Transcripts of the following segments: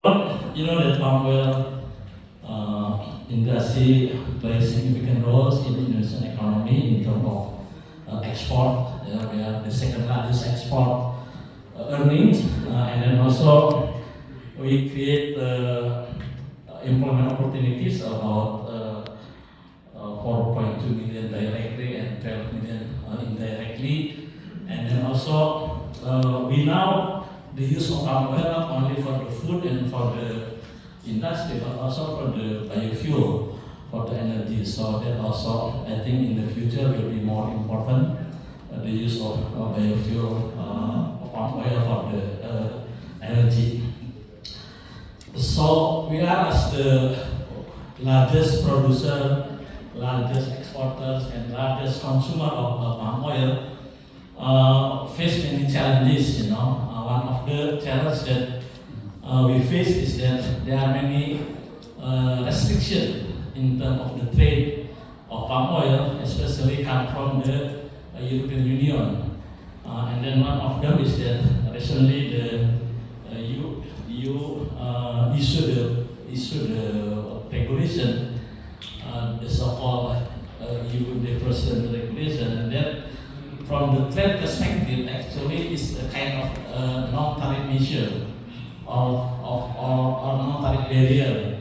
You know that palm oil industry plays significant roles in the Indonesian economy in terms of export. We are the second largest export earnings, and then also we create employment opportunities about 4.2 million directly and 12 million indirectly, and then also we now the use of palm oil not only for the food and for the industry, but also for the biofuel, for the energy. So that also, I think in the future will be more important, the use of biofuel, palm oil for the energy. So we are as the largest producer, largest exporters, and largest consumer of palm oil, face many challenges. One of the challenges that we face is that there are many restrictions in terms of the trade of palm oil, especially come from the European Union. And then one of them is that recently the EU issued the regulation, the so-called EU deferred regulation, and that from the trade perspective actually is a kind of non-tariff measure or non-tariff barrier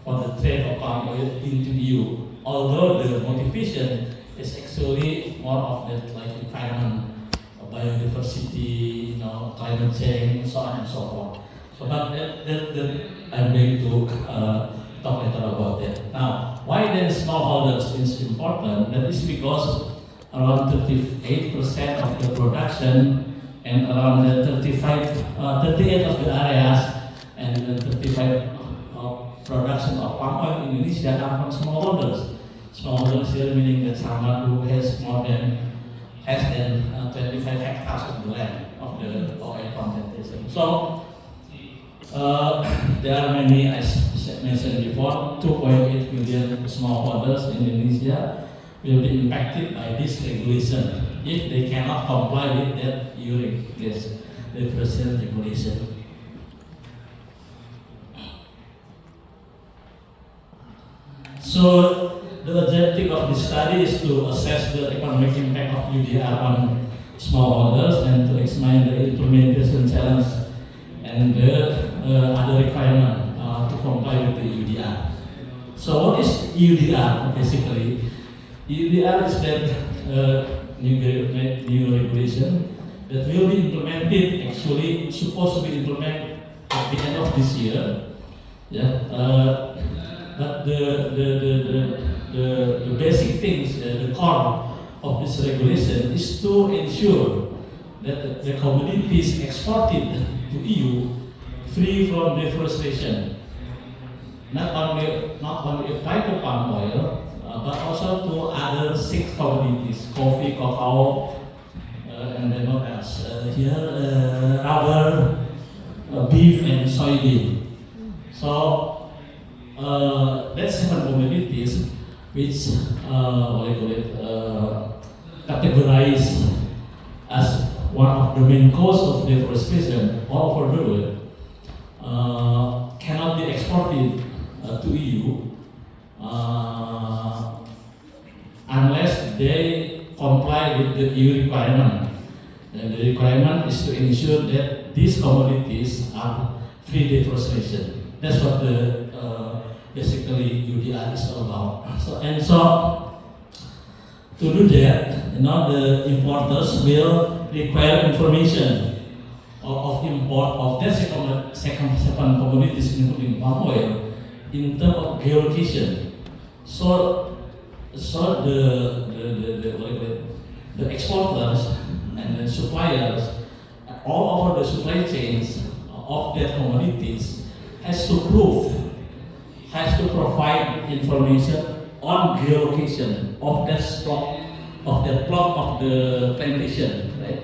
for the trade of palm oil into EU. Although the motivation is actually more of the like environment, biodiversity, climate change, so on and so forth. So, but that I'm going to talk later about that. Now, why then smallholders is important? That is because around 38% of the production and around the 38 of the areas and the 35 of production of palm oil in Indonesia come from smallholders. Smallholders here meaning that someone who has less than 25 hectares of the land of the oil palm plantation. So there are many, as mentioned before, 2.8 million smallholders in Indonesia will be impacted by this regulation if they cannot comply with that EU regulation. So the objective of this study is to assess the economic impact of UDR on smallholders and to examine the implementation challenge and the other requirement to comply with the UDR. So what is UDR basically? UDR is that new regulation that will be implemented, actually supposed to be implemented at the end of this year. But the basic things, the core of this regulation is to ensure that the commodities exported to EU free from deforestation not only apply to palm oil, but also to other 6 commodities: coffee, cocoa, and then what else? Rubber, beef, and soybean. So that's 7 commodities which categorized as one of the main causes of deforestation all over the world, cannot be exported to EU unless they comply with the EU requirement. And the requirement is to ensure that these commodities are free deforestation. That's what the basically UDR is all about. So to do that, the importers will require information of import of their second 7 commodities, including palm oil, in terms of geolocation. So the exporters and the suppliers all over the supply chains of their commodities has to provide information on geolocation of that plot of the plantation, right?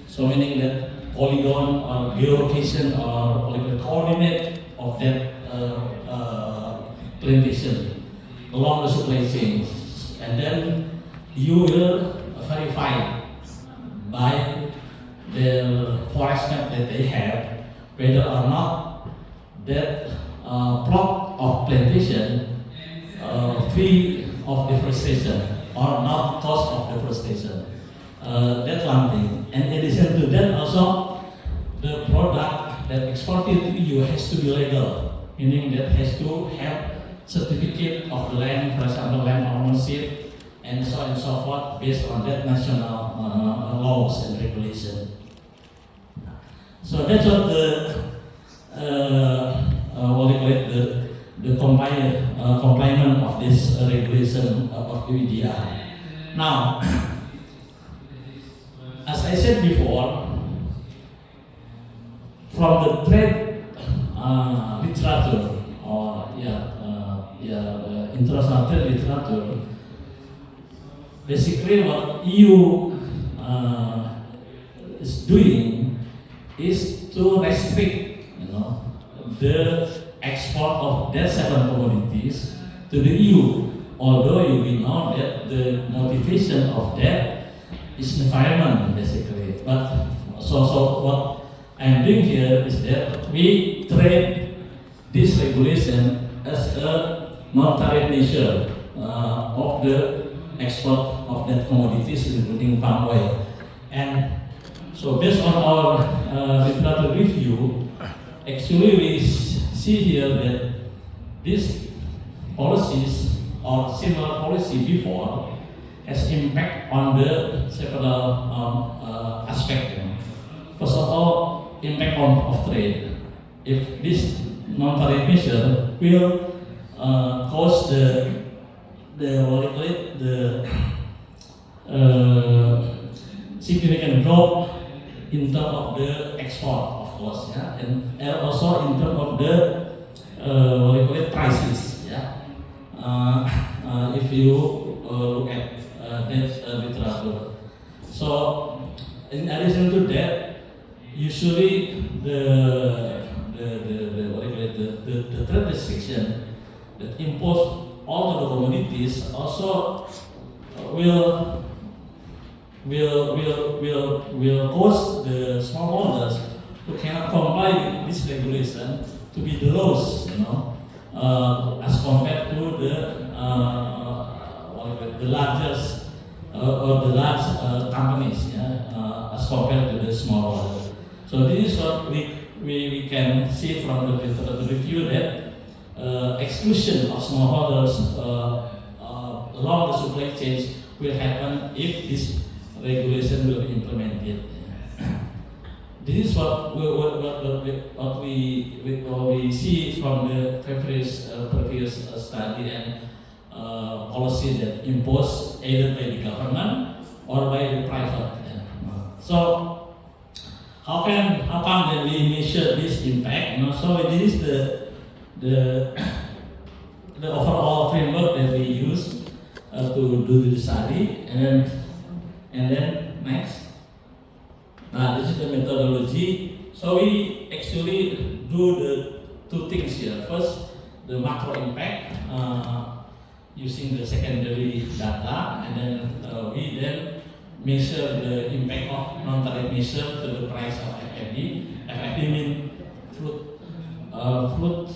So meaning that polygon or geolocation or polygon coordinate of that plantation along the supply chains, and then you will verify by the forest map that they have whether or not that plot of plantation free of deforestation or not cost of deforestation. That's one thing. And in addition to that, also the product that exported to EU has to be legal, meaning that has to have certificate of the land, for example, land ownership, and so forth, based on that national laws and regulation. So that's what what we call it, the complement of this regulation of UEDR. Now, as I said before, from the trade literature or international trade literature, basically what EU is doing is to restrict, the export of that 7 commodities to the EU. Although we know that the motivation of that is environment, basically. But so what I'm doing here is that we treat this regulation as a non-tariff measure of the export of that commodities, including palm oil. And so based on our literature review, actually we see here that these policies or similar policy before has impact on the several aspects. First of all, impact of trade. If this non-tariff measure will cause the significant drop in terms of the export, of course, and also in terms of the prices, if you look at that literature. So, in addition to that, usually the trade restriction that impose all the commodities also will cause the smallholders who cannot comply with this regulation to be the lowest, as compared to the largest or the large companies, as compared to the smallholders. So this is what we can see from the review that exclusion of smallholders along the supply chains will happen if this regulation will be implemented. This is what we see from the previous study and policy that imposed either by the government or by the private. So how come that we measure this impact? So this is the overall framework that we use to do the study, and then next. This is the methodology. So we actually do the 2 things here. First, the macro impact using the secondary data, and then we then measure the impact of non-tariff measure to the price of FFB. FFB means fruit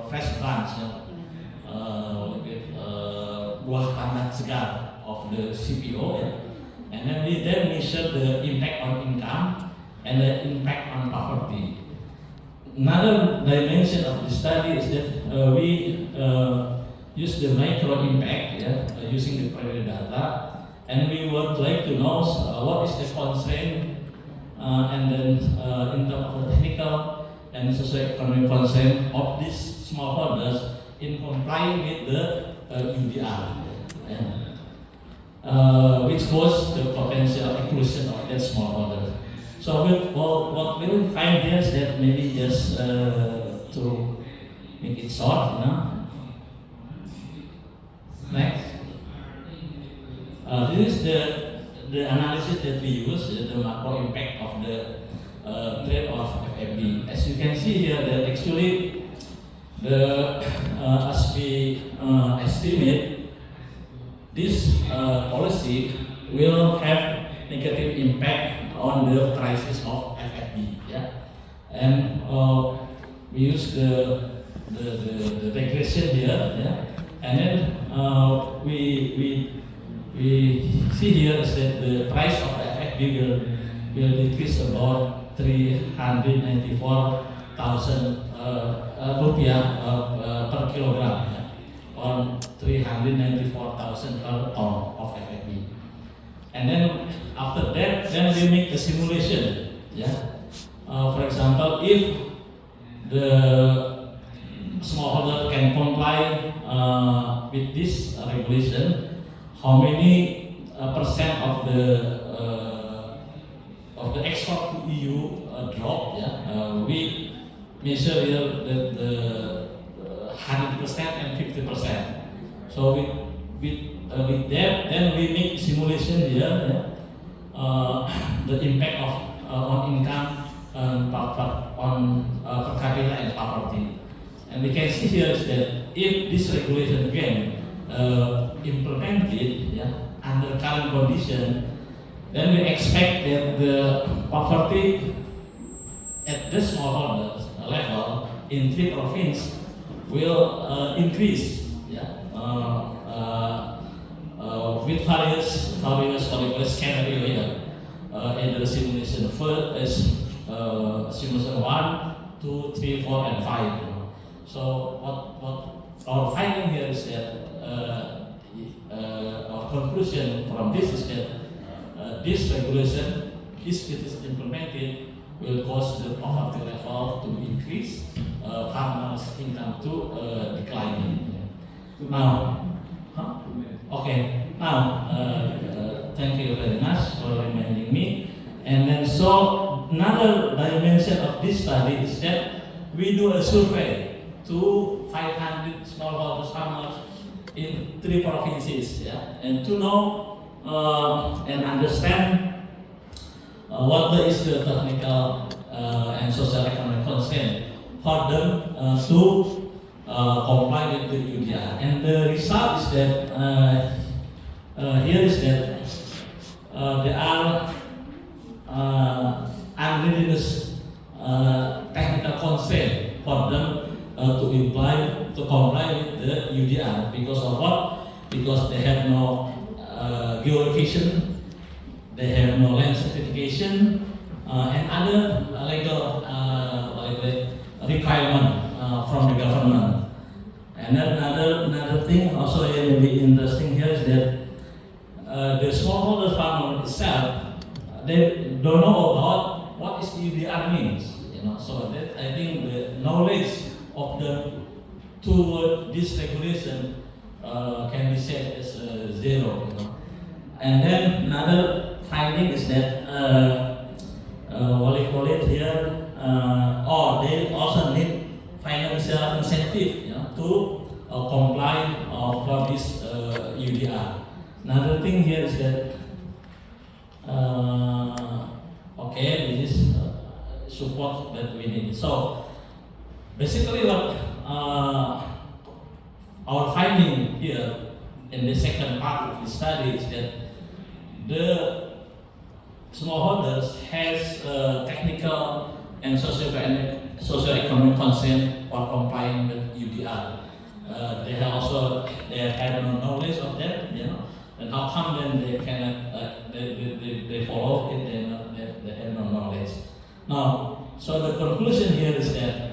fresh plants, buah tanah segar of the CPO. And then we then measure the impact on income and the impact on poverty. Another dimension of the study is that we use the micro impact, using the primary data, and we would like to know what is the constraint, and then in terms of the technical and socio-economic constraint of these smallholders in complying with the UDR. Which cause the potential exclusion of that smallholder. So what we'll find here is that maybe just to make it short, Next. This is the analysis that we use, the macro impact of the trade of FFB. As you can see here, that actually as we estimate, this policy will have negative impact on the prices of FFB, and we use the regression here, yeah, and then we see here is that the price of FFB will decrease about 394,000 rupiah per kilogram, yeah, on 394,000 per ton of FFB. And then after that, then we make a simulation, yeah. For example, if the smallholder can comply with this regulation, how many percent of the export to EU drop? Yeah, we measure here the 100% and 50%. So with that, then we make simulation here. Yeah, the impact of on income on per capita and poverty. And we can see here is that if this regulation again implemented, yeah, under current condition, then we expect that the poverty at the smallholder level in 3 provinces will increase, yeah, with various scenario here in the simulation. First is simulation 1, 2, 3, 4, and 5. So what our finding here is that our conclusion from this is that this regulation, if it is implemented, will cause the poverty level to increase, farmers' income to declining. Now, okay. Now, thank you very much for reminding me. And then, so another dimension of this study is that we do a survey to 500 smallholder farmers in 3 provinces, yeah, and to know and understand what is the technical and social economic constraint for them to comply with the UDR. And the result is that here is that there are unreadiness technical constraint for them to comply with the UDR. Because of what? Because they have no geolocation, they have no land certification, and other legal requirement from the government. And then another thing also may be interesting here is that the smallholder farmer itself, they don't know about what is UDR means. So that I think the knowledge of the toward this regulation can be said as zero. And then another finding is that what we call it here, or they also need financial incentive, to comply for this UDR. Another thing here is that okay, this is support that we need. So basically, what our finding here in the second part of the study is that the smallholders has technical and socio-economic constraint for complying with UDR. They have no knowledge of that, and how come then they cannot they follow it? They have no knowledge. Now, so the conclusion here is that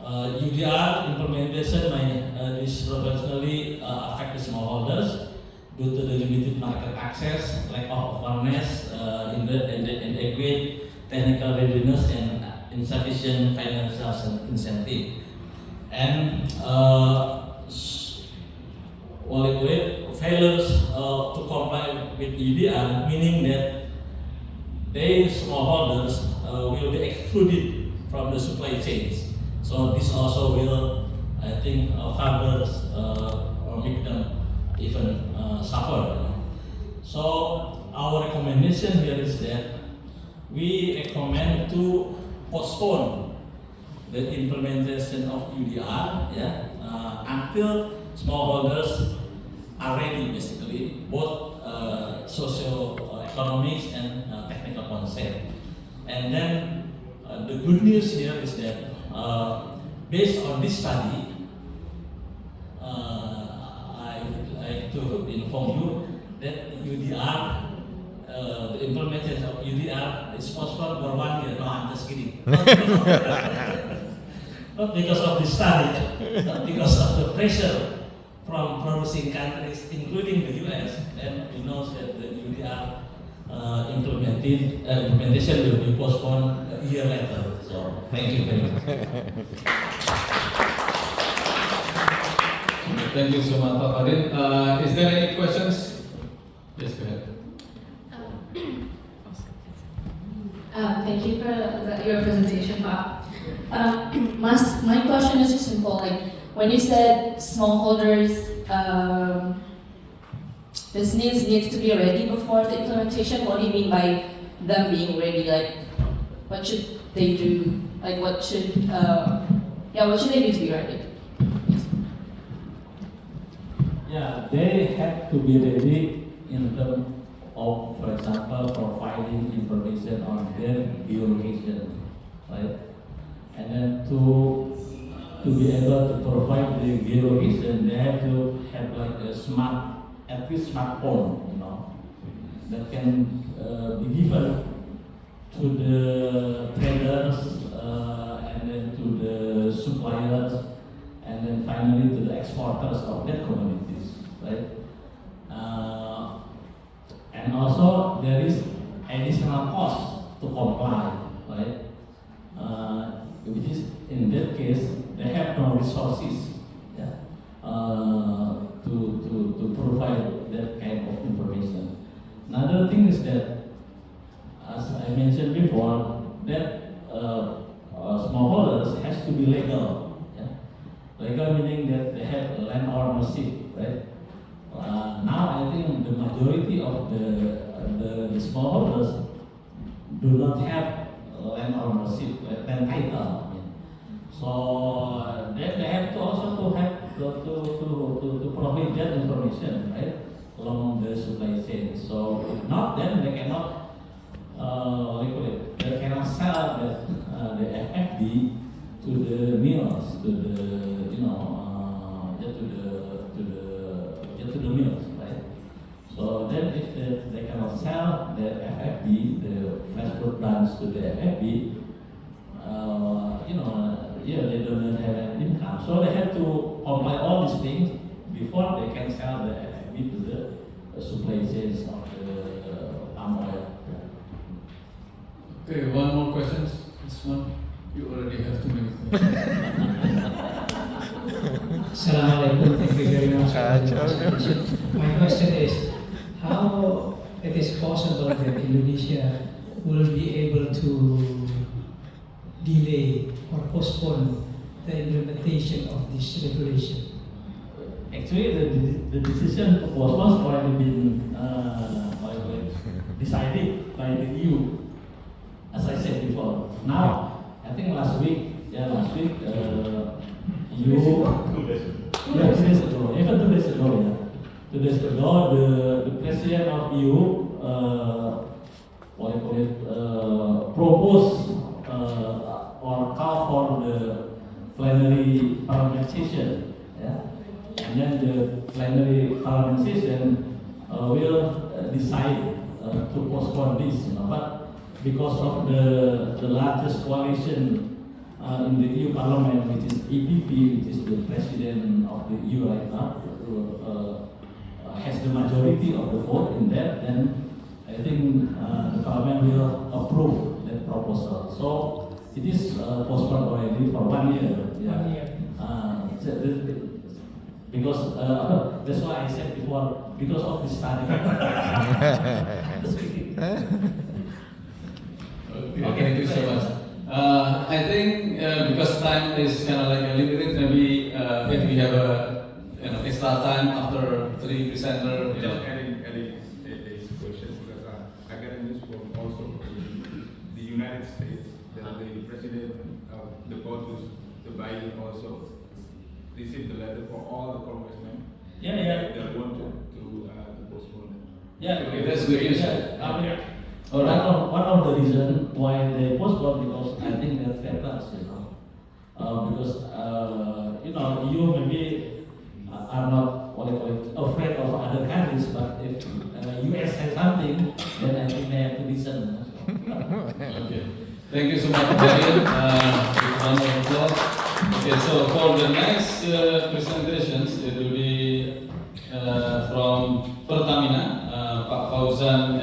UDR implementation may disproportionately affect the smallholders due to the limited market access, lack of awareness, inadequate technical readiness, and insufficient financial incentive. And failures to comply with UDR, meaning that they smallholders will be excluded from the supply chains. So this also will, I think, further make them even suffer. So our recommendation here is that we recommend to postpone the implementation of UDR, until smallholders are ready, basically, both socio-economic and technical concept. And then the good news here is that based on this study, I would like to inform you that UDR, the implementation of UDR is postponed for 1 year. No, I'm just kidding. Not because of the study, but because of the pressure from producing countries, including the US, and we know that the UDR implementation will be postponed a year later. So thank you very much. Thank you so much, Pak Fadil. Is there any questions? Yes, go ahead. Thank you for your presentation, Pak. My question is just simple. Like when you said smallholders, business needs to be ready before the implementation. What do you mean by them being ready? Like, what should they do? Like, what should they do to be ready? Yeah, they have to be ready in terms of, for example, providing information on their geolocation, right? And then to be able to provide the geolocation, they have to have like a at least smartphone, that can be given to the traders, and then to the suppliers, and then finally to the exporters of that commodities, right? And also there is additional cost to comply, right? Which is in that case they have no resources, to provide that kind of information. Another thing is that, as I mentioned before, that smallholders has to be legal. Legal meaning that they have land ownership, right? Now I think the majority of the smallholders do not have land ownership, land title. So they have to also to provide that information, right, along the supply chain. So if not, then they cannot sell the FFB to the mills, to the mills, right? So then if they cannot sell the FFB, the fresh fruit branch to the FFB, they don't have an income. So they have to comply all these things before they can sell the FFB to the supply chains of the palm oil. Okay, one more question. This one, you already have too many questions. Assalamualaikum, thank you very much for the presentation. My question is, how it is possible that Indonesia will be able to delay or postpone the implementation of this regulation? Actually, the decision to postpone has already been decided by the EU, as I said before. Now, I think last week, EU, 2 days ago, even 2 days ago, 2 days ago, the president of EU, proposed or call for the plenary parliament session, and then the plenary parliament session will decide to postpone this, but because of the largest coalition in the EU Parliament, which is EPP, which is the president of the EU right now, has the majority of the vote in that, then I think the Parliament will approve that proposal. So it is postponed already for 1 year. 1 year. Because that's why I said before, because of this study. Okay, thank you so much. I think because time is kind of like limited, maybe if we have a extra time after 3 presenter. Adding a question, because I got a news from also the United States that the president of the POTUS, the Biden, also received the letter for all the congressmen. Yeah. They want to postpone it. Yeah, Okay, that's good news. Alright. One of the reasons why they postpone, because I think they're threats, because you maybe are not afraid of other countries, but if US says something, then I think they have to listen. Okay. Thank you so much, Darian. Round of applause. Okay, so for the next presentations, it will be from Pertamina, Pak Fauzan